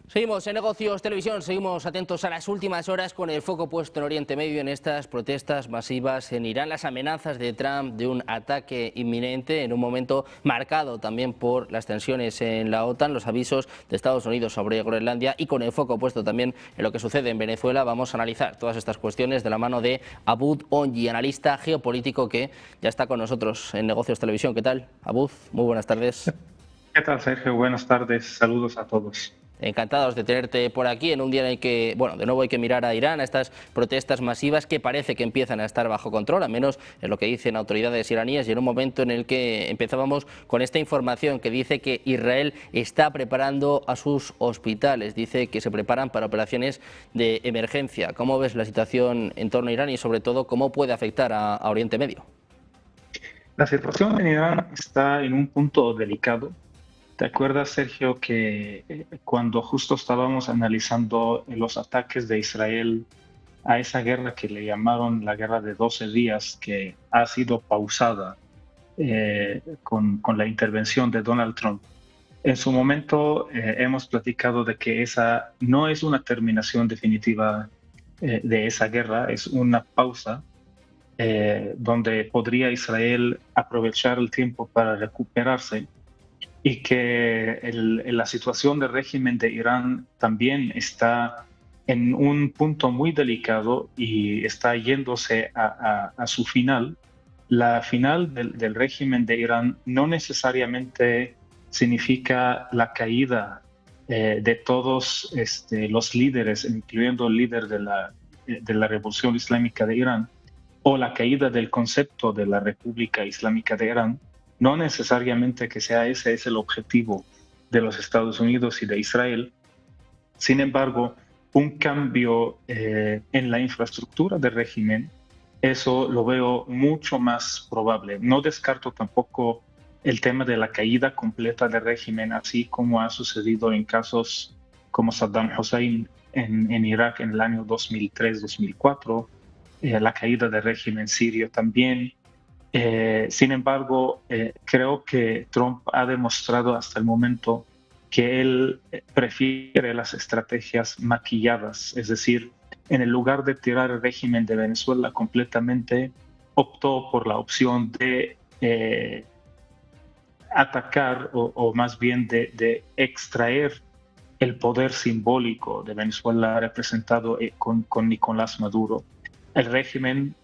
Seguimos en Negocios Televisión, seguimos atentos a las últimas horas con el foco puesto en Oriente Medio en estas protestas masivas en Irán, las amenazas de Trump de un ataque inminente en un momento marcado también por las tensiones en la OTAN, los avisos de Estados Unidos sobre Groenlandia y con el foco puesto también en lo que sucede en Venezuela. Vamos a analizar todas estas cuestiones de la mano de Abud Ongi, analista geopolítico que ya está con nosotros en Negocios Televisión. ¿Qué tal, Abud? Muy buenas tardes. ¿Qué tal, Sergio? Buenas tardes, saludos a todos. Encantados de tenerte por aquí en un día en el que, bueno, de nuevo hay que mirar a Irán, a estas protestas masivas que parece que empiezan a estar bajo control, al menos es lo que dicen autoridades iraníes, y en un momento en el que empezábamos con esta información que dice que Israel está preparando a sus hospitales, dice que se preparan para operaciones de emergencia. ¿Cómo ves la situación en torno a Irán y sobre todo cómo puede afectar a Oriente Medio? La situación en Irán está en un punto delicado. ¿Te acuerdas, Sergio, que cuando justo estábamos analizando los ataques de Israel a esa guerra que le llamaron la guerra de 12 días, que ha sido pausada con la intervención de Donald Trump? En su momento hemos platicado de que esa no es una terminación definitiva de esa guerra, es una pausa donde podría Israel aprovechar el tiempo para recuperarse y que la situación del régimen de Irán también está en un punto muy delicado y está yéndose a su final. La final del régimen de Irán no necesariamente significa la caída de todos los líderes, incluyendo el líder de la Revolución Islámica de Irán, o la caída del concepto de la República Islámica de Irán. No necesariamente que sea ese es el objetivo de los Estados Unidos y de Israel. Sin embargo, un cambio en la infraestructura del régimen, eso lo veo mucho más probable. No descarto tampoco el tema de la caída completa del régimen, así como ha sucedido en casos como Saddam Hussein en Irak en el año 2003-2004, la caída del régimen sirio también. Sin embargo, creo que Trump ha demostrado hasta el momento que él prefiere las estrategias maquilladas, es decir, en el lugar de tirar el régimen de Venezuela completamente, optó por la opción de atacar o más bien de extraer el poder simbólico de Venezuela representado con Nicolás Maduro. El régimen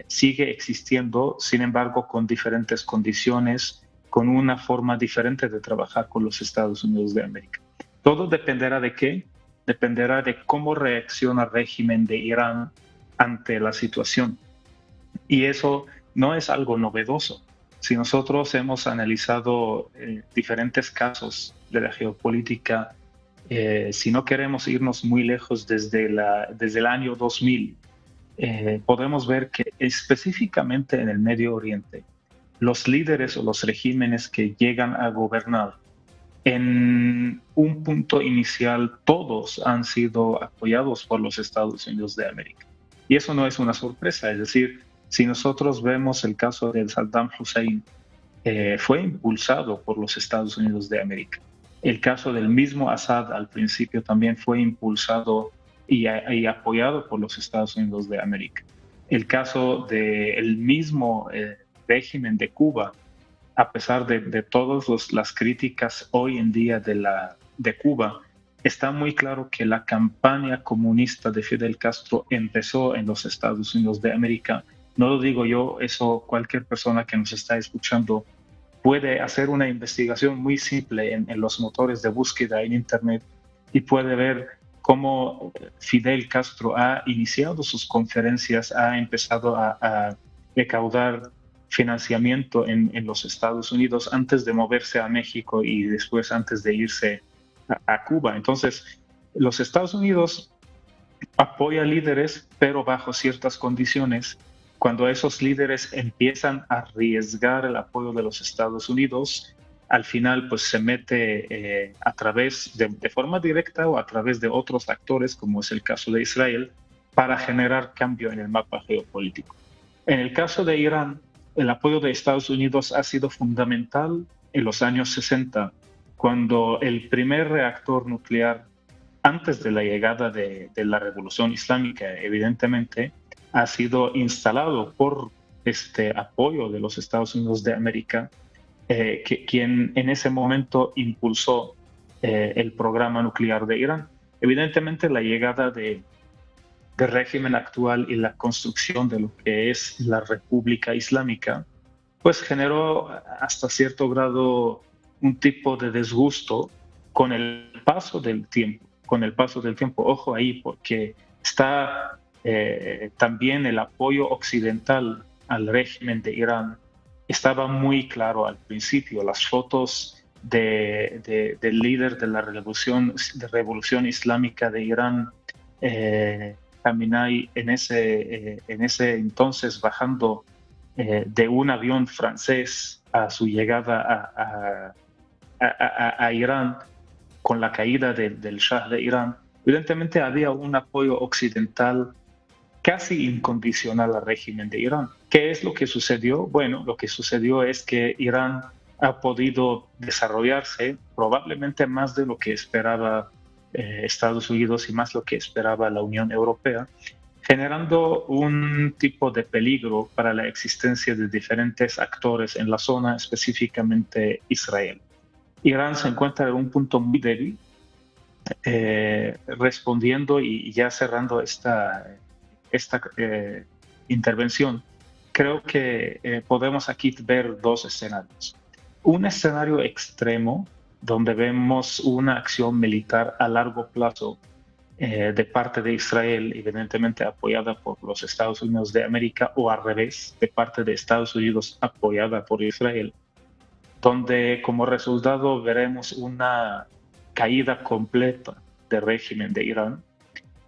sigue existiendo, sin embargo, con diferentes condiciones, con una forma diferente de trabajar con los Estados Unidos de América. Todo dependerá de qué, dependerá de cómo reacciona el régimen de Irán ante la situación. Y eso no es algo novedoso. Si nosotros hemos analizado diferentes casos de la geopolítica, si no queremos irnos muy lejos desde el año 2000, podemos ver que específicamente en el Medio Oriente, los líderes o los regímenes que llegan a gobernar, en un punto inicial todos han sido apoyados por los Estados Unidos de América. Y eso no es una sorpresa, es decir, si nosotros vemos el caso de Saddam Hussein, fue impulsado por los Estados Unidos de América. El caso del mismo Assad al principio también fue impulsado y apoyado por los Estados Unidos de América. El caso del mismo régimen de Cuba, a pesar de todas las críticas hoy en día de Cuba, está muy claro que la campaña comunista de Fidel Castro empezó en los Estados Unidos de América. No lo digo yo, eso cualquier persona que nos está escuchando puede hacer una investigación muy simple en los motores de búsqueda en Internet y puede ver cómo Fidel Castro ha iniciado sus conferencias, ha empezado a recaudar financiamiento en los Estados Unidos antes de moverse a México y después antes de irse a Cuba. Entonces, los Estados Unidos apoya líderes, pero bajo ciertas condiciones. Cuando esos líderes empiezan a arriesgar el apoyo de los Estados Unidos, al final pues se mete a través de forma directa o a través de otros actores, como es el caso de Israel, para generar cambio en el mapa geopolítico. En el caso de Irán, el apoyo de Estados Unidos ha sido fundamental en los años 60, cuando el primer reactor nuclear antes de la llegada de la Revolución Islámica, evidentemente, ha sido instalado por este apoyo de los Estados Unidos de América, quien en ese momento impulsó el programa nuclear de Irán. Evidentemente, la llegada del régimen actual y la construcción de lo que es la República Islámica, pues generó hasta cierto grado un tipo de disgusto con el paso del tiempo, con el paso del tiempo. Ojo ahí, porque está también el apoyo occidental al régimen de Irán. Estaba muy claro al principio. Las fotos del líder de la revolución islámica de Irán, Khamenei, en ese entonces bajando de un avión francés a su llegada a Irán con la caída del Shah de Irán, evidentemente había un apoyo occidental casi incondicional al régimen de Irán. ¿Qué es lo que sucedió? Bueno, lo que sucedió es que Irán ha podido desarrollarse probablemente más de lo que esperaba Estados Unidos y más lo que esperaba la Unión Europea, generando un tipo de peligro para la existencia de diferentes actores en la zona, específicamente Israel. Irán se encuentra en un punto muy débil, respondiendo y ya cerrando esta intervención. Creo que podemos aquí ver dos escenarios. Un escenario extremo, donde vemos una acción militar a largo plazo de parte de Israel, evidentemente apoyada por los Estados Unidos de América, o al revés, de parte de Estados Unidos apoyada por Israel, donde como resultado veremos una caída completa del régimen de Irán.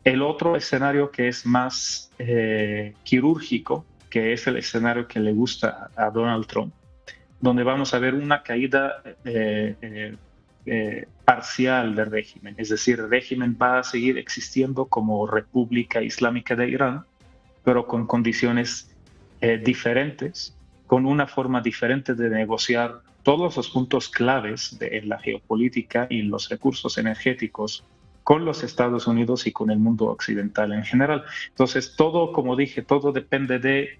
El otro escenario, que es más quirúrgico, que es el escenario que le gusta a Donald Trump, donde vamos a ver una caída parcial del régimen. Es decir, el régimen va a seguir existiendo como República Islámica de Irán, pero con condiciones diferentes, con una forma diferente de negociar todos los puntos claves en la geopolítica y los recursos energéticos con los Estados Unidos y con el mundo occidental en general. Entonces, todo, como dije, todo depende de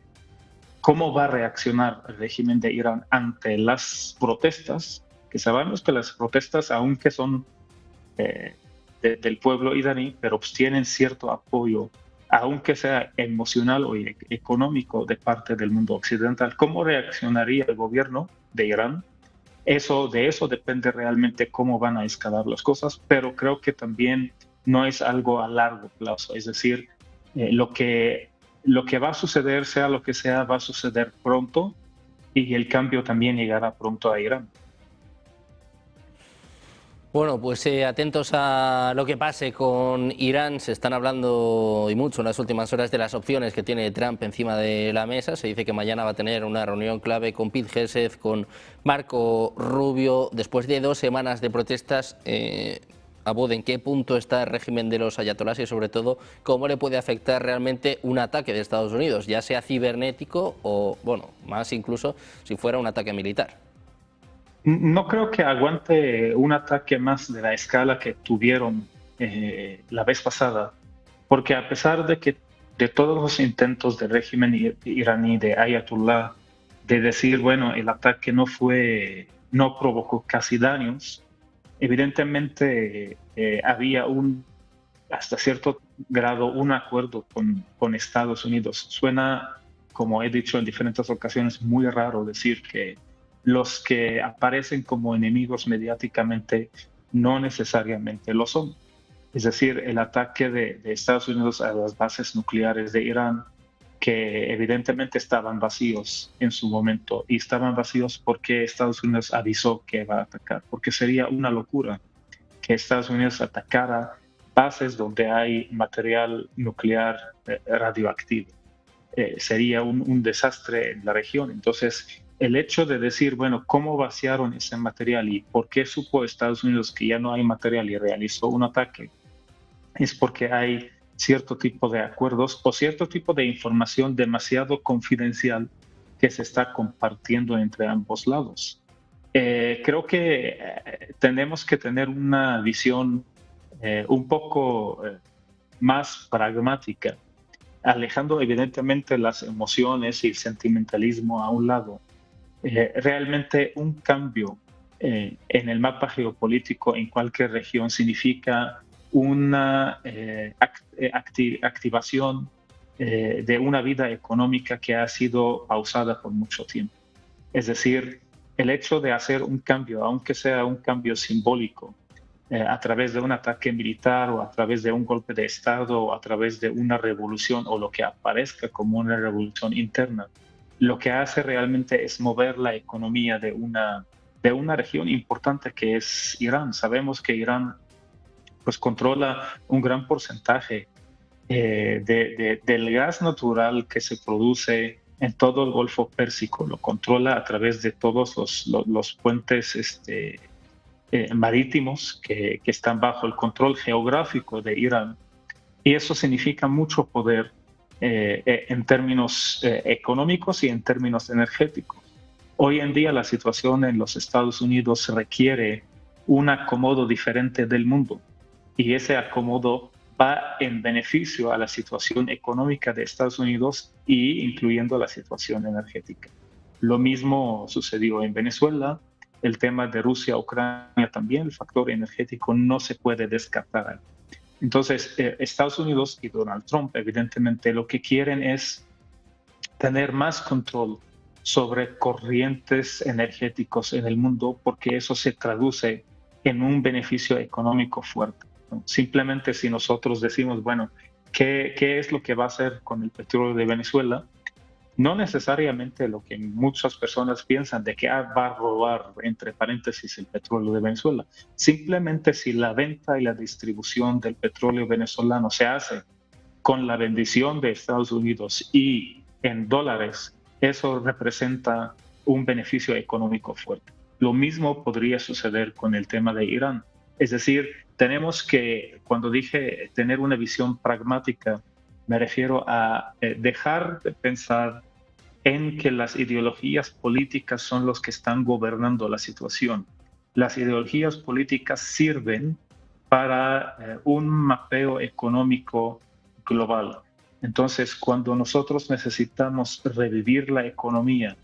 cómo va a reaccionar el régimen de Irán ante las protestas, que sabemos que las protestas, aunque son del pueblo iraní, pero pues tienen cierto apoyo, aunque sea emocional o económico, de parte del mundo occidental. ¿Cómo reaccionaría el gobierno de Irán? De eso depende realmente cómo van a escalar las cosas, pero creo que también no es algo a largo plazo. Es decir, lo que va a suceder, sea lo que sea, va a suceder pronto, y el cambio también llegará pronto a Irán. Bueno, pues atentos a lo que pase con Irán. Se están hablando y mucho en las últimas horas de las opciones que tiene Trump encima de la mesa. Se dice que mañana va a tener una reunión clave con Pete Hegseth, con Marco Rubio. Después de 2 semanas de protestas, Abud, ¿en qué punto está el régimen de los ayatolás y, sobre todo, cómo le puede afectar realmente un ataque de Estados Unidos, ya sea cibernético o, bueno, más incluso si fuera un ataque militar? No creo que aguante un ataque más de la escala que tuvieron la vez pasada, porque a pesar de todos los intentos del régimen iraní, de Ayatollah, de decir, bueno, el ataque no provocó casi daños, evidentemente había hasta cierto grado un acuerdo con Estados Unidos. Suena, como he dicho en diferentes ocasiones, muy raro decir que los que aparecen como enemigos mediáticamente no necesariamente lo son. Es decir, el ataque de Estados Unidos a las bases nucleares de Irán, que evidentemente estaban vacíos en su momento, y estaban vacíos porque Estados Unidos avisó que iba a atacar, porque sería una locura que Estados Unidos atacara bases donde hay material nuclear radioactivo. Sería un desastre en la región. Entonces, el hecho de decir, bueno, ¿cómo vaciaron ese material y por qué supo Estados Unidos que ya no hay material y realizó un ataque? Es porque hay cierto tipo de acuerdos o cierto tipo de información demasiado confidencial que se está compartiendo entre ambos lados. Creo que tenemos que tener una visión un poco más pragmática, alejando evidentemente las emociones y el sentimentalismo a un lado. Realmente un cambio en el mapa geopolítico en cualquier región significa una activación de una vida económica que ha sido pausada por mucho tiempo. Es decir, el hecho de hacer un cambio, aunque sea un cambio simbólico, a través de un ataque militar o a través de un golpe de Estado o a través de una revolución o lo que aparezca como una revolución interna, lo que hace realmente es mover la economía de una región importante que es Irán. Sabemos que Irán pues controla un gran porcentaje del gas natural que se produce en todo el Golfo Pérsico, lo controla a través de todos los puentes marítimos que están bajo el control geográfico de Irán. Y eso significa mucho poder en términos económicos y en términos energéticos. Hoy en día la situación en los Estados Unidos requiere un acomodo diferente del mundo y ese acomodo va en beneficio a la situación económica de Estados Unidos y incluyendo la situación energética. Lo mismo sucedió en Venezuela, el tema de Rusia-Ucrania también, el factor energético no se puede descartar. Entonces, Estados Unidos y Donald Trump, evidentemente, lo que quieren es tener más control sobre corrientes energéticos en el mundo, porque eso se traduce en un beneficio económico fuerte. Simplemente si nosotros decimos, bueno, ¿qué es lo que va a hacer con el petróleo de Venezuela? No necesariamente lo que muchas personas piensan de que va a robar, entre paréntesis, el petróleo de Venezuela. Simplemente si la venta y la distribución del petróleo venezolano se hace con la bendición de Estados Unidos y en dólares, eso representa un beneficio económico fuerte. Lo mismo podría suceder con el tema de Irán. Es decir, tenemos que, cuando dije tener una visión pragmática, me refiero a dejar de pensar en que las ideologías políticas son los que están gobernando la situación. Las ideologías políticas sirven para un mapeo económico global. Entonces, cuando nosotros necesitamos revivir la economía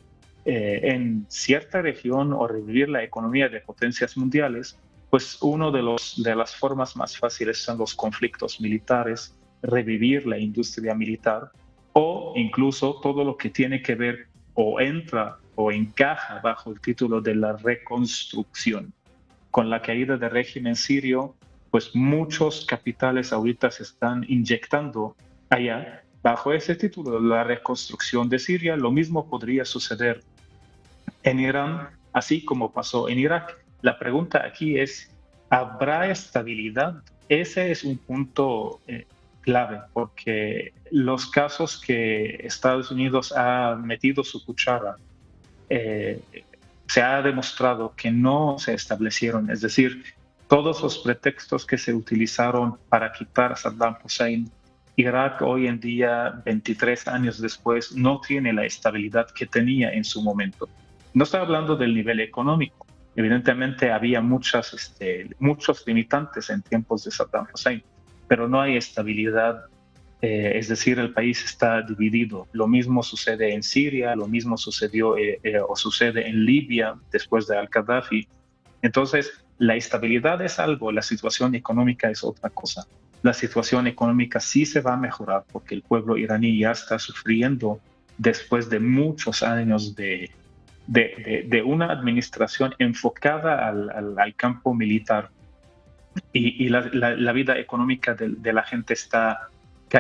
en cierta región o revivir la economía de potencias mundiales, pues una de las formas más fáciles son los conflictos militares, revivir la industria militar o incluso todo lo que tiene que ver o entra o encaja bajo el título de la reconstrucción. Con la caída del régimen sirio, pues muchos capitales ahorita se están inyectando allá bajo ese título, la reconstrucción de Siria. Lo mismo podría suceder en Irán, así como pasó en Irak. La pregunta aquí es, ¿habrá estabilidad? Ese es un punto clave, porque los casos que Estados Unidos ha metido su cuchara, se ha demostrado que no se establecieron. Es decir, todos los pretextos que se utilizaron para quitar a Saddam Hussein, Irak hoy en día, 23 años después, no tiene la estabilidad que tenía en su momento. No estoy hablando del nivel económico. Evidentemente había muchos limitantes en tiempos de Saddam Hussein, pero no hay estabilidad, es decir, el país está dividido. Lo mismo sucede en Siria, lo mismo sucedió o sucede en Libia después de Al-Qaddafi. Entonces, la estabilidad es algo, la situación económica es otra cosa. La situación económica sí se va a mejorar porque el pueblo iraní ya está sufriendo después de muchos años de una administración enfocada al campo militar y la vida económica de la gente está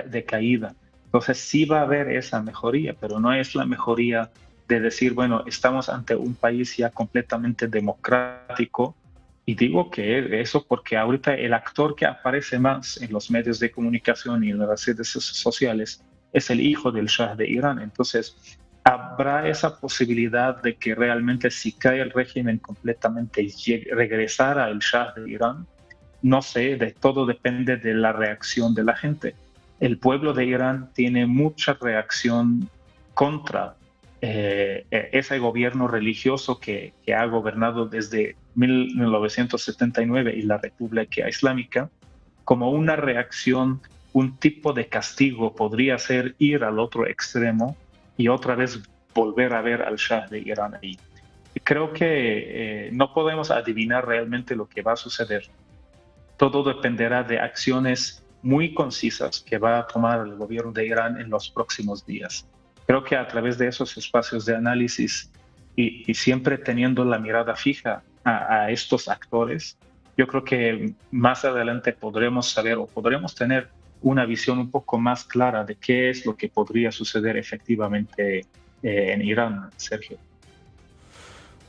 decaída. Entonces sí va a haber esa mejoría, pero no es la mejoría de decir, bueno, estamos ante un país ya completamente democrático. Y digo que eso porque ahorita el actor que aparece más en los medios de comunicación y en las redes sociales es el hijo del Shah de Irán. Entonces, ¿habrá esa posibilidad de que realmente si cae el régimen completamente regresara el Shah de Irán? No sé, de todo depende de la reacción de la gente. El pueblo de Irán tiene mucha reacción contra ese gobierno religioso que ha gobernado desde 1979 y la República Islámica. como una reacción, un tipo de castigo podría ser ir al otro extremo y otra vez volver a ver al Shah de Irán ahí. Creo que no podemos adivinar realmente lo que va a suceder. Todo dependerá de acciones muy concisas que va a tomar el gobierno de Irán en los próximos días. Creo que a través de esos espacios de análisis y siempre teniendo la mirada fija a estos actores, yo creo que más adelante podremos saber o podremos tener una visión un poco más clara de qué es lo que podría suceder efectivamente en Irán, Sergio.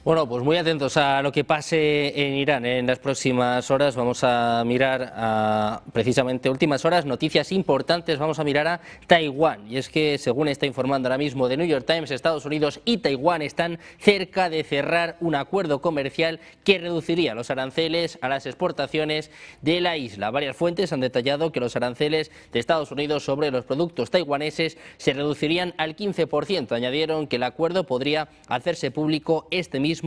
Bueno, pues muy atentos a lo que pase en Irán en las próximas horas. Vamos a mirar a, precisamente, últimas horas, noticias importantes. Vamos a mirar a Taiwán. Y es que, según está informando ahora mismo The New York Times, Estados Unidos y Taiwán están cerca de cerrar un acuerdo comercial que reduciría los aranceles a las exportaciones de la isla. Varias fuentes han detallado que los aranceles de Estados Unidos sobre los productos taiwaneses se reducirían al 15%. Añadieron que el acuerdo podría hacerse público este mismo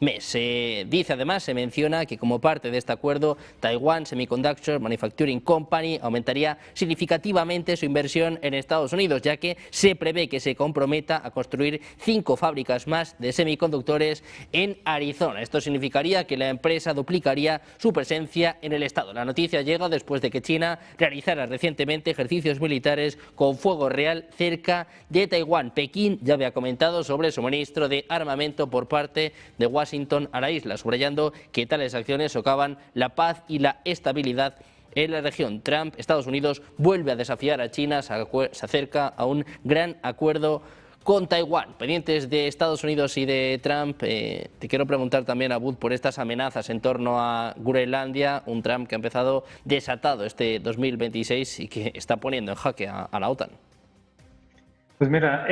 mes. Se dice además, se menciona que como parte de este acuerdo, Taiwan Semiconductor Manufacturing Company aumentaría significativamente su inversión en Estados Unidos, ya que se prevé que se comprometa a construir 5 fábricas más de semiconductores en Arizona. Esto significaría que la empresa duplicaría su presencia en el estado. La noticia llega después de que China realizara recientemente ejercicios militares con fuego real cerca de Taiwán. Pekín ya había comentado sobre el suministro de armamento por parte de Washington a la isla, subrayando que tales acciones socavan la paz y la estabilidad en la región. Estados Unidos vuelve a desafiar a China, se acerca a un gran acuerdo con Taiwán. Pendientes de Estados Unidos y de Trump, te quiero preguntar también, Abud, por estas amenazas en torno a Groenlandia, un Trump que ha empezado desatado este 2026 y que está poniendo en jaque a la OTAN. Pues mira,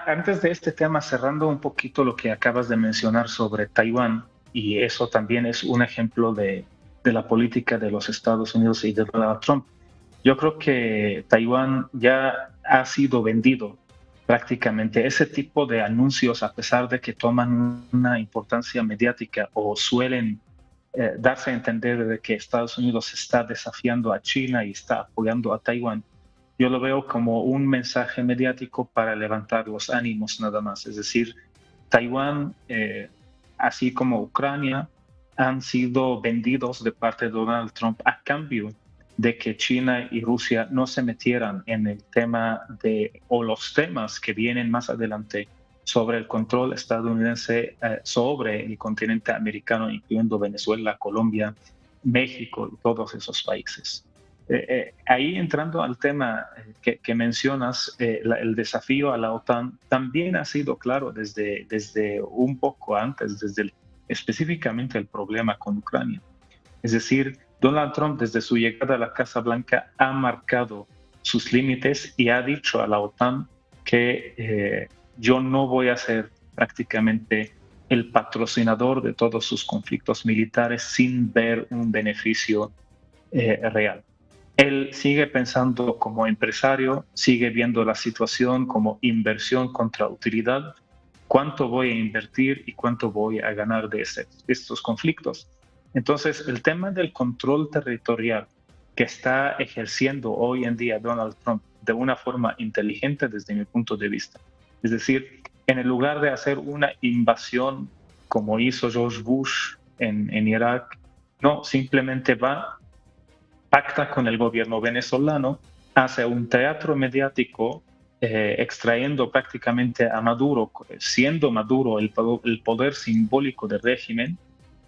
antes de este tema, cerrando un poquito lo que acabas de mencionar sobre Taiwán, y eso también es un ejemplo de la política de los Estados Unidos y de Donald Trump. Yo creo que Taiwán ya ha sido vendido prácticamente. Ese tipo de anuncios, a pesar de que toman una importancia mediática o suelen darse a entender de que Estados Unidos está desafiando a China y está apoyando a Taiwán, yo lo veo como un mensaje mediático para levantar los ánimos nada más. Es decir, Taiwán, así como Ucrania, han sido vendidos de parte de Donald Trump a cambio de que China y Rusia no se metieran en el tema o los temas que vienen más adelante sobre el control estadounidense sobre el continente americano, incluyendo Venezuela, Colombia, México y todos esos países. Ahí entrando al tema que mencionas, el desafío a la OTAN también ha sido claro desde un poco antes, específicamente el problema con Ucrania. Es decir, Donald Trump desde su llegada a la Casa Blanca ha marcado sus límites y ha dicho a la OTAN que yo no voy a ser prácticamente el patrocinador de todos sus conflictos militares sin ver un beneficio real. Él sigue pensando como empresario, sigue viendo la situación como inversión contra utilidad, cuánto voy a invertir y cuánto voy a ganar de estos conflictos. Entonces, el tema del control territorial que está ejerciendo hoy en día Donald Trump de una forma inteligente desde mi punto de vista. Es decir, en el lugar de hacer una invasión como hizo George Bush en Irak, no, simplemente pacta con el gobierno venezolano, hace un teatro mediático extrayendo prácticamente a Maduro, siendo Maduro el poder simbólico del régimen,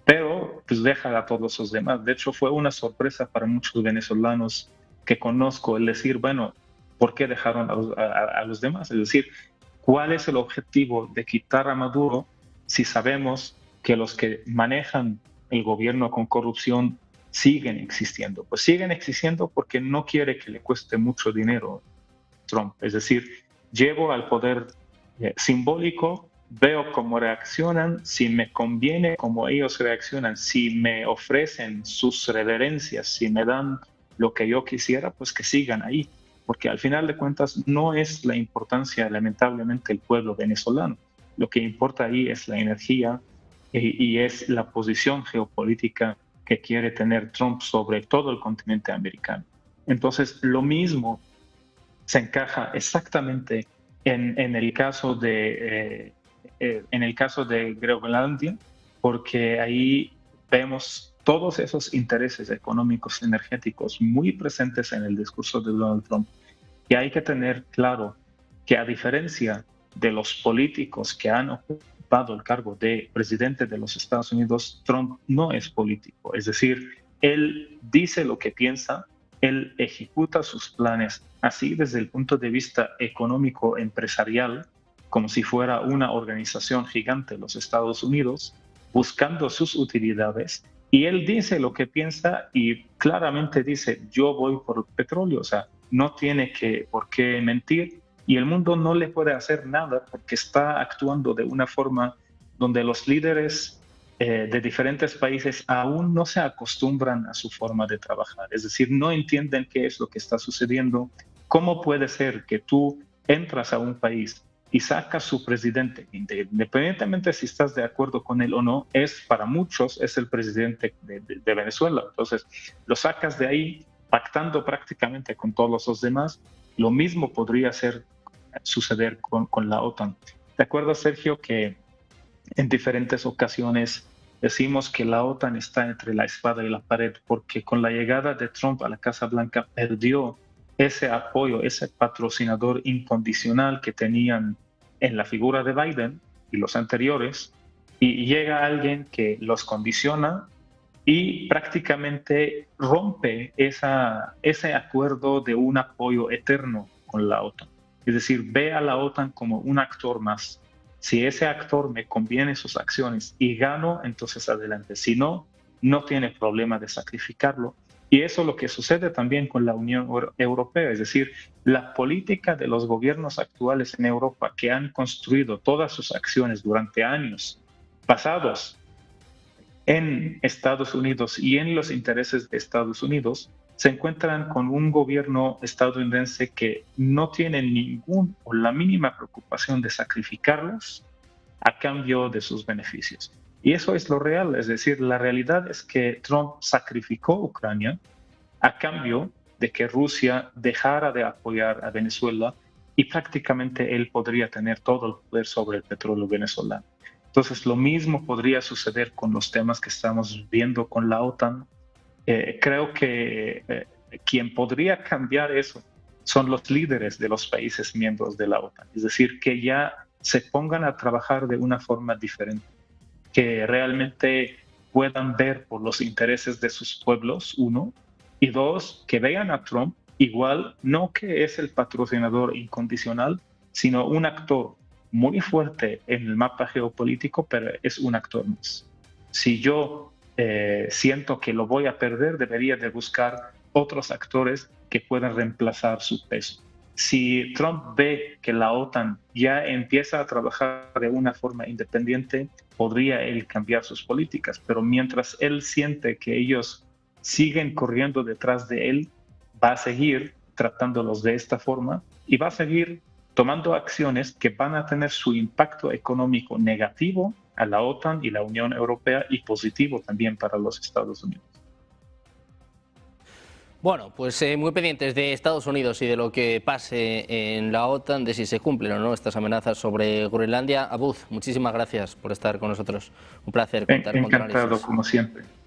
pero pues deja a todos los demás. De hecho, fue una sorpresa para muchos venezolanos que conozco el decir, bueno, ¿por qué dejaron a los demás? Es decir, ¿cuál es el objetivo de quitar a Maduro si sabemos que los que manejan el gobierno con corrupción siguen existiendo? Pues siguen existiendo porque no quiere que le cueste mucho dinero Trump. Es decir, llevo al poder simbólico, veo cómo reaccionan, si me conviene cómo ellos reaccionan, si me ofrecen sus reverencias, si me dan lo que yo quisiera, pues que sigan ahí. Porque al final de cuentas no es la importancia, lamentablemente, el pueblo venezolano. Lo que importa ahí es la energía y es la posición geopolítica que quiere tener Trump sobre todo el continente americano. Entonces, lo mismo se encaja exactamente en el caso de Groenlandia, porque ahí vemos todos esos intereses económicos energéticos muy presentes en el discurso de Donald Trump. Y hay que tener claro que, a diferencia de los políticos que han ocupado el cargo de presidente de los Estados Unidos, Trump no es político. Es decir, él dice lo que piensa, él ejecuta sus planes así desde el punto de vista económico empresarial, como si fuera una organización gigante, los Estados Unidos, buscando sus utilidades. Y él dice lo que piensa y claramente dice: yo voy por el petróleo. O sea, no tiene por qué mentir, y el mundo no le puede hacer nada porque está actuando de una forma donde los líderes de diferentes países aún no se acostumbran a su forma de trabajar. Es decir, no entienden qué es lo que está sucediendo. ¿Cómo puede ser que tú entras a un país y sacas su presidente, independientemente si estás de acuerdo con él o no? Para muchos es el presidente de Venezuela. Entonces, lo sacas de ahí pactando prácticamente con todos los demás. Lo mismo podría suceder con la OTAN. ¿Te acuerdas, Sergio, que en diferentes ocasiones decimos que la OTAN está entre la espada y la pared, porque con la llegada de Trump a la Casa Blanca perdió ese apoyo, ese patrocinador incondicional que tenían en la figura de Biden y los anteriores, y llega alguien que los condiciona y prácticamente rompe ese acuerdo de un apoyo eterno con la OTAN. Es decir, ve a la OTAN como un actor más. Si ese actor me conviene sus acciones y gano, entonces adelante. Si no, no tiene problema de sacrificarlo. Y eso es lo que sucede también con la Unión Europea. Es decir, la política de los gobiernos actuales en Europa, que han construido todas sus acciones durante años pasados en Estados Unidos y en los intereses de Estados Unidos, se encuentran con un gobierno estadounidense que no tiene ningún o la mínima preocupación de sacrificarlos a cambio de sus beneficios. Y eso es lo real. Es decir, la realidad es que Trump sacrificó Ucrania a cambio de que Rusia dejara de apoyar a Venezuela, y prácticamente él podría tener todo el poder sobre el petróleo venezolano. Entonces, lo mismo podría suceder con los temas que estamos viendo con la OTAN. Creo que quien podría cambiar eso son los líderes de los países miembros de la OTAN. Es decir, que ya se pongan a trabajar de una forma diferente, que realmente puedan ver por los intereses de sus pueblos, uno, y dos, que vean a Trump igual, no que es el patrocinador incondicional, sino un actor muy fuerte en el mapa geopolítico, pero es un actor más. Si yo siento que lo voy a perder, debería de buscar otros actores que puedan reemplazar su peso. Si Trump ve que la OTAN ya empieza a trabajar de una forma independiente, podría él cambiar sus políticas, pero mientras él siente que ellos siguen corriendo detrás de él, va a seguir tratándolos de esta forma y va a seguir tomando acciones que van a tener su impacto económico negativo a la OTAN y la Unión Europea, y positivo también para los Estados Unidos. Bueno, pues muy pendientes de Estados Unidos y de lo que pase en la OTAN, de si se cumplen o no estas amenazas sobre Groenlandia. Abuz, muchísimas gracias por estar con nosotros. Un placer contar con tu análisis. Encantado, como siempre.